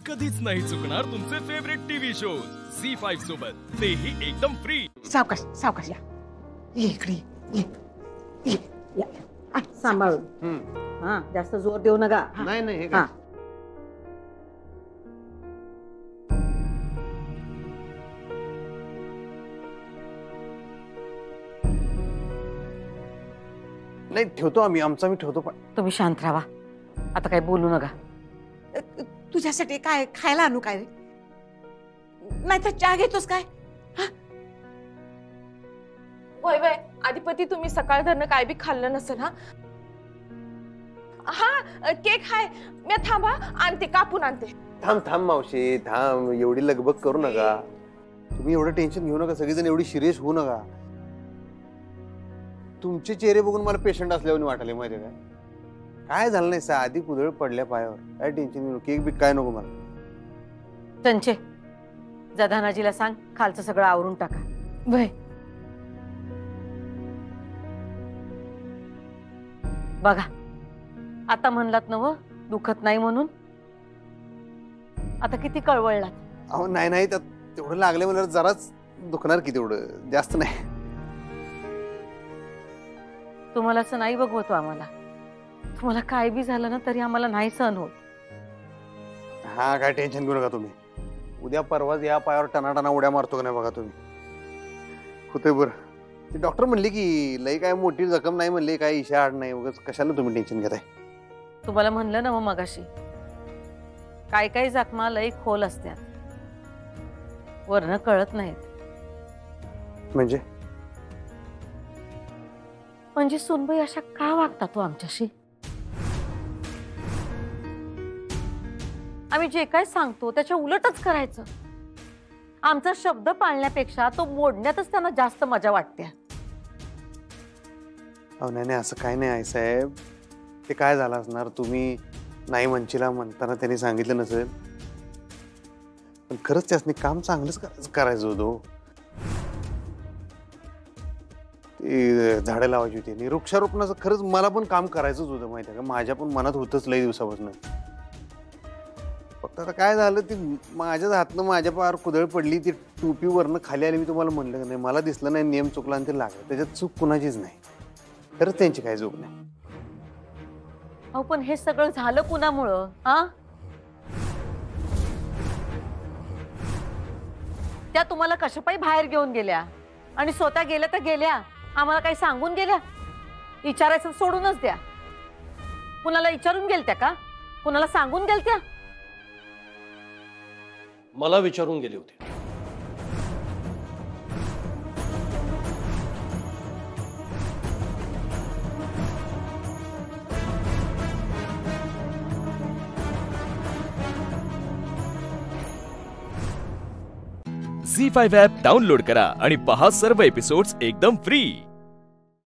कधीच नाही चुकणार तुमचे फेवरेट टीव्ही शोज झी5 सोबत, तेही एकदम फ्री। सावकाश सावकाश या, ये इकडे ये, ये, या, या. सांभाळून हा, जास्त जोर देऊ नका। नाही नाही, हे हा काय? नाही ठेवतो आम्ही, आम्ही ठेवतो, पण तुम्ही शांत राहा, आता काही बोलू नका। तुझ्यासाठी काय खायला आणू काय रे? नाही तर चहा घेतोस काय? वय वय आदिपती, तुम्ही सकाळ धरणं काय बी खाल्लं नसेल हा? हा केक हाय, मी थांबा आणते, कापून आणते। थांब थांब मावशी थांब, एवढी लगबग करू नका तुम्ही, एवढं टेन्शन घेऊ नका, सगळेजण एवढी सिरियस होऊ नका। तुमचे चेहरे बघून मला पेशंट असल्यावर वाटले, माहिती काय काय झालं नाही, साधी कुदळ पडल्या पायावर, काय टेन्शन घेऊ, केक बी काय नको मला। चंचे जा धनाजीला सांग, खालचं सगळं आवरून टाका। वय बघा आता म्हणलात नव दुखत नाही म्हणून, आता किती कळवळलात। अहो नाही नाही, त्यात तेवढं लागले मला, जराच दुखणार की, तेवढं जास्त नाही। तुम्हाला असं नाही बघवतो आम्हाला, तुम्हाला काय बी झालं ना तरी आम्हाला नाही सहन होत। हा काय टेन्शन घेऊ नका तुम्ही, उद्या परवाच या पायावर टनाटना उड्या मारतो का नाही बघा तुम्ही, होतंय बरं। ते डॉक्टर म्हणले की लई काय मोठी जखम नाही म्हणले, काय इशा आड नाही, उगाच कशाला तुम्ही टेन्शन घेताय। तुम्हाला म्हणलं ना मग मगाशी, काय काय जखमा लई खोल असतात, वरनं कळत नाहीत। म्हणजे सुनबाई अशा का वागतात तो आमच्याशी? आम्ही जे काय सांगतो त्याच्या उलटच करायचं, आमचा शब्द पाळण्यापेक्षा तो मोडण्यातच त्यांना जास्त मजा वाटते। अहो नाही नाही, असं काय नाही आहे साहेब, ते काय झालं असणार, तुम्ही नाही म्हणशीला म्हणताना त्यांनी सांगितलं नसेल, पण खरंच त्यासनी काम चांगलंच करायचं होतं। ते झाडं लावायची होती आणि वृक्षारोपणाचं खरंच मला पण काम करायचंच होतं, माहिती आहे का, माझ्या पण मनात होतच लई दिवसापासून। फक्त आता काय झालं, ती माझ्याच हातनं माझ्या पायावर कुदळ पडली, ती टोपी वरनं खाली आली, मी तुम्हाला म्हणलं नाही, मला दिसलं नाही, नियम चुकला आणि ते लागलं, त्याच्यात चूक कुणाचीच नाही, खरंच त्यांची काही चूक नाही। अहो पण हे सगळं झालं कुणामुळं? हा, त्या तुम्हाला कशापायी बाहेर घेऊन गेल्या आणि स्वतः गेल्या तर गेल्या, आम्हाला काही सांगून गेल्या? विचारायचं सोडूनच द्या, कुणाला विचारून गेलत्या का? कुणाला सांगून गेलत्या? मला विचारून गेले होते। झी5 ॲप डाउनलोड करा आणि पहा सर्व एपिसोड्स एकदम फ्री।